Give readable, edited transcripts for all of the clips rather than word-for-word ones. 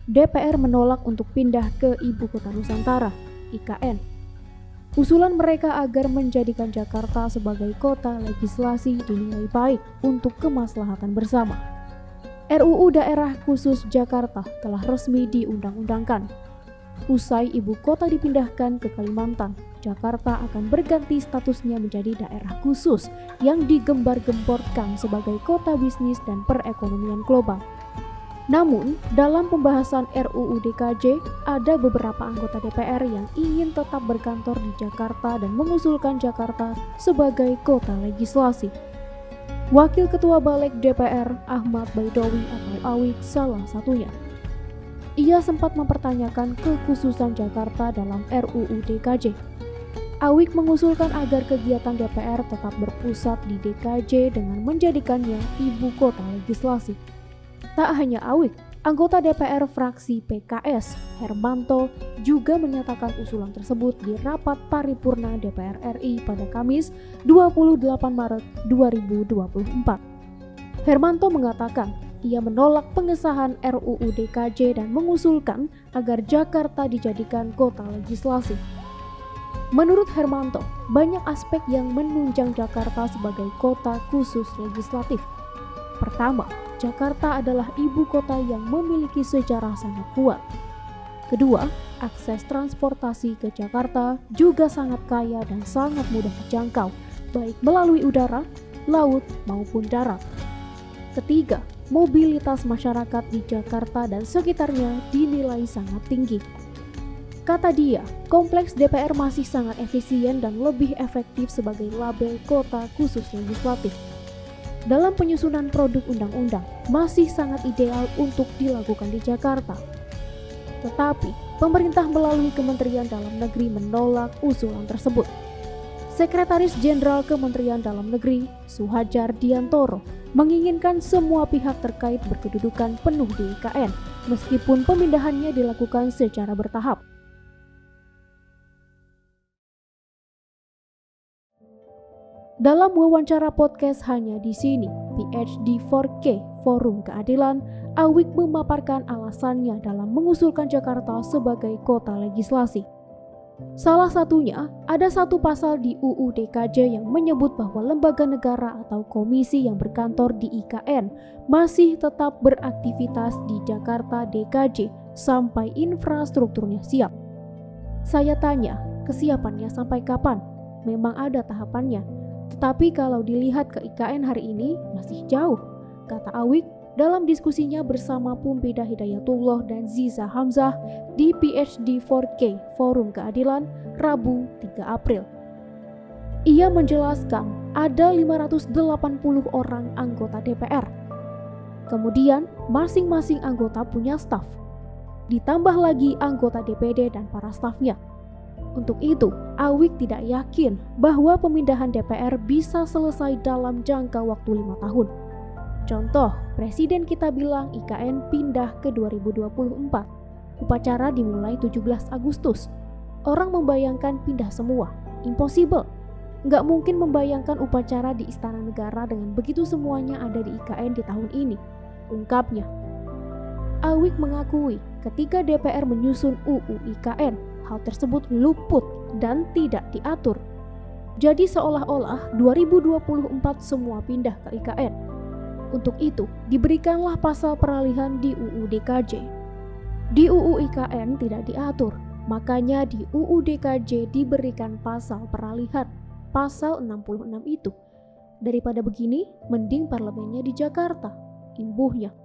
DPR menolak untuk pindah ke Ibu Kota Nusantara, IKN. Usulan mereka agar menjadikan Jakarta sebagai kota legislasi dinilai baik untuk kemaslahatan bersama. RUU Daerah Khusus Jakarta telah resmi diundang-undangkan. Usai ibu kota dipindahkan ke Kalimantan, Jakarta akan berganti statusnya menjadi daerah khusus yang digembar-gemborkan sebagai kota bisnis dan perekonomian global. Namun, dalam pembahasan RUU DKJ, ada beberapa anggota DPR yang ingin tetap berkantor di Jakarta dan mengusulkan Jakarta sebagai kota legislasi. Wakil Ketua Balik DPR, Ahmad Baidowi atau Awik, salah satunya. Ia sempat mempertanyakan kekhususan Jakarta dalam RUU DKJ. Awik mengusulkan agar kegiatan DPR tetap berpusat di DKJ dengan menjadikannya ibu kota legislasi. Tak hanya Awik, anggota DPR fraksi PKS, Hermanto, juga menyatakan usulan tersebut di rapat paripurna DPR RI pada Kamis 28 Maret 2024. Hermanto mengatakan ia menolak pengesahan RUU DKJ dan mengusulkan agar Jakarta dijadikan kota legislasi. Menurut Hermanto, banyak aspek yang menunjang Jakarta sebagai kota khusus legislatif. Pertama, Jakarta adalah ibu kota yang memiliki sejarah sangat kuat. Kedua, akses transportasi ke Jakarta juga sangat kaya dan sangat mudah dijangkau, baik melalui udara, laut, maupun darat. Ketiga, mobilitas masyarakat di Jakarta dan sekitarnya dinilai sangat tinggi. Kata dia, kompleks DPR masih sangat efisien dan lebih efektif sebagai label kota khusus legislatif. Dalam penyusunan produk undang-undang, masih sangat ideal untuk dilakukan di Jakarta. Tetapi, pemerintah melalui Kementerian Dalam Negeri menolak usulan tersebut. Sekretaris Jenderal Kementerian Dalam Negeri, Suhadjar Diantoro, menginginkan semua pihak terkait berkedudukan penuh di IKN, meskipun pemindahannya dilakukan secara bertahap. Dalam wawancara podcast Hanya di Sini, PhD 4K Forum Keadilan, Awik memaparkan alasannya dalam mengusulkan Jakarta sebagai kota legislasi. Salah satunya, ada satu pasal di UU DKJ yang menyebut bahwa lembaga negara atau komisi yang berkantor di IKN masih tetap beraktivitas di Jakarta DKJ sampai infrastrukturnya siap. Saya tanya, kesiapannya sampai kapan? Memang ada tahapannya. Tetapi kalau dilihat ke IKN hari ini, masih jauh, kata Awik dalam diskusinya bersama Pumpida Hidayatullah dan Ziza Hamzah di PhD 4K Forum Keadilan, Rabu 3 April. Ia menjelaskan ada 580 orang anggota DPR. Kemudian, masing-masing anggota punya staf. Ditambah lagi anggota DPD dan para stafnya. Untuk itu, Awik tidak yakin bahwa pemindahan DPR bisa selesai dalam jangka waktu 5 tahun. Contoh, Presiden kita bilang IKN pindah ke 2024. Upacara dimulai 17 Agustus. Orang membayangkan pindah semua. Impossible. Nggak mungkin membayangkan upacara di Istana Negara dengan begitu semuanya ada di IKN di tahun ini, ungkapnya. Awik mengakui ketika DPR menyusun UU IKN, hal tersebut luput dan tidak diatur. Jadi seolah-olah 2024 semua pindah ke IKN. Untuk itu, diberikanlah pasal peralihan di UU DKJ. Di UU IKN tidak diatur, makanya di UU DKJ diberikan pasal peralihan, pasal 66 itu. Daripada begini, mending parlemennya di Jakarta, imbuhnya.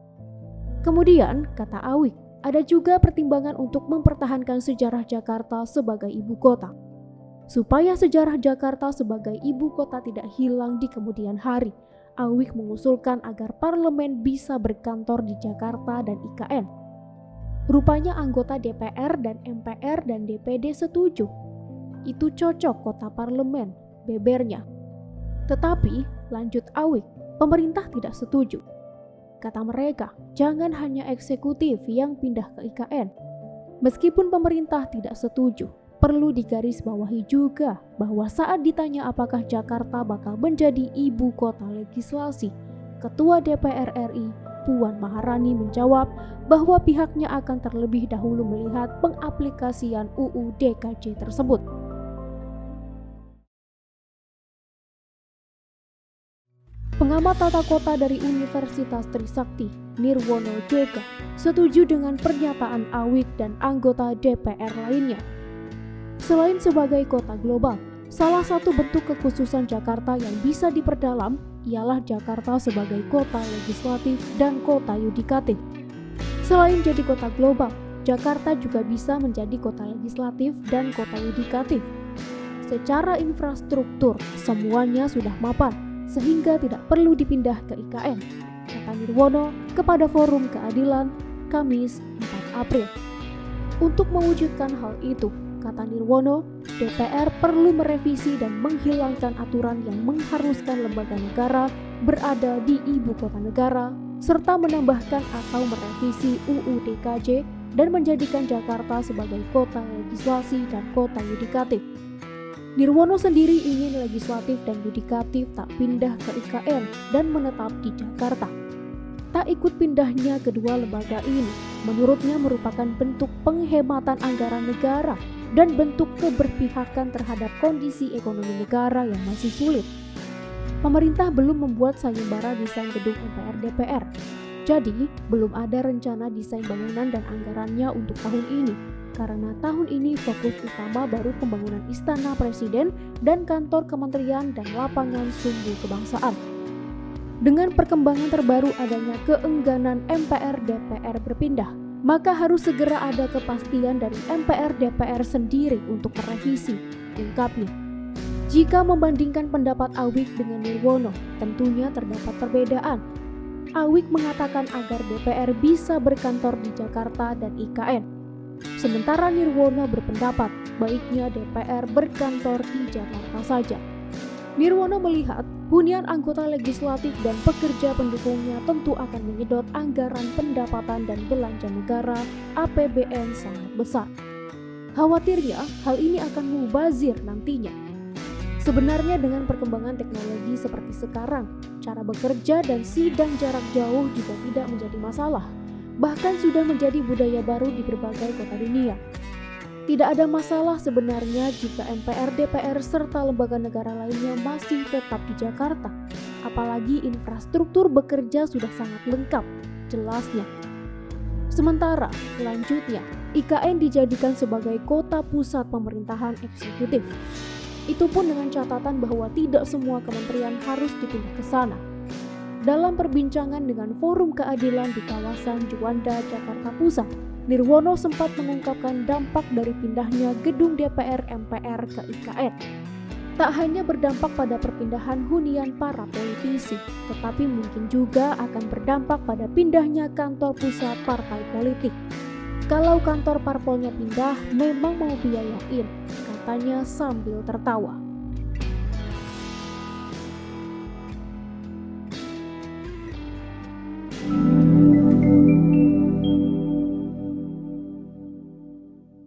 Kemudian, kata Awik, ada juga pertimbangan untuk mempertahankan sejarah Jakarta sebagai ibu kota. Supaya sejarah Jakarta sebagai ibu kota tidak hilang di kemudian hari, Awik mengusulkan agar parlemen bisa berkantor di Jakarta dan IKN. Rupanya anggota DPR dan MPR dan DPD setuju. Itu cocok kota parlemen, bebernya. Tetapi, lanjut Awik, pemerintah tidak setuju. Kata mereka, jangan hanya eksekutif yang pindah ke IKN. Meskipun pemerintah tidak setuju, perlu digarisbawahi juga bahwa saat ditanya apakah Jakarta bakal menjadi ibu kota legislasi, Ketua DPR RI Puan Maharani menjawab bahwa pihaknya akan terlebih dahulu melihat pengaplikasian UU DKJ tersebut. Pengamat tata kota dari Universitas Trisakti, Nirwono juga setuju dengan pernyataan Awik dan anggota DPR lainnya. Selain sebagai kota global, salah satu bentuk kekhususan Jakarta yang bisa diperdalam ialah Jakarta sebagai kota legislatif dan kota yudikatif. Selain jadi kota global, Jakarta juga bisa menjadi kota legislatif dan kota yudikatif. Secara infrastruktur, semuanya sudah mapan, sehingga tidak perlu dipindah ke IKN, kata Nirwono kepada Forum Keadilan, Kamis 4 April. Untuk mewujudkan hal itu, kata Nirwono, DPR perlu merevisi dan menghilangkan aturan yang mengharuskan lembaga negara berada di ibu kota negara, serta menambahkan atau merevisi UU DKJ dan menjadikan Jakarta sebagai kota legislasi dan kota yudikatif. Nirwono sendiri ingin legislatif dan yudikatif tak pindah ke IKN dan menetap di Jakarta. Tak ikut pindahnya kedua lembaga ini, menurutnya merupakan bentuk penghematan anggaran negara dan bentuk keberpihakan terhadap kondisi ekonomi negara yang masih sulit. Pemerintah belum membuat sayembara desain gedung MPR DPR, jadi belum ada rencana desain bangunan dan anggarannya untuk tahun ini. Karena tahun ini fokus utama baru pembangunan Istana Presiden dan kantor kementerian dan lapangan sumbu kebangsaan. Dengan perkembangan terbaru adanya keengganan MPR DPR berpindah, maka harus segera ada kepastian dari MPR DPR sendiri untuk merevisi, ungkapnya. Jika membandingkan pendapat Awik dengan Nirwono, tentunya terdapat perbedaan. Awik mengatakan agar DPR bisa berkantor di Jakarta dan IKN. Sementara Nirwono berpendapat baiknya DPR berkantor di Jakarta saja. Nirwono melihat hunian anggota legislatif dan pekerja pendukungnya tentu akan menyedot anggaran pendapatan dan belanja negara APBN sangat besar. Khawatirnya hal ini akan mubazir nantinya. Sebenarnya dengan perkembangan teknologi seperti sekarang, cara bekerja dan sidang jarak jauh juga tidak menjadi masalah. Bahkan sudah menjadi budaya baru di berbagai kota dunia. Tidak ada masalah sebenarnya jika MPR, DPR, serta lembaga negara lainnya masih tetap di Jakarta. Apalagi infrastruktur bekerja sudah sangat lengkap, jelasnya. Sementara, selanjutnya, IKN dijadikan sebagai kota pusat pemerintahan eksekutif. Itu pun dengan catatan bahwa tidak semua kementerian harus dipindah ke sana. Dalam perbincangan dengan Forum Keadilan di kawasan Juanda, Jakarta Pusat, Nirwono sempat mengungkapkan dampak dari pindahnya gedung DPR MPR ke IKN. Tak hanya berdampak pada perpindahan hunian para politisi, tetapi mungkin juga akan berdampak pada pindahnya kantor pusat partai politik. Kalau kantor parpolnya pindah, memang mau biayain, katanya sambil tertawa.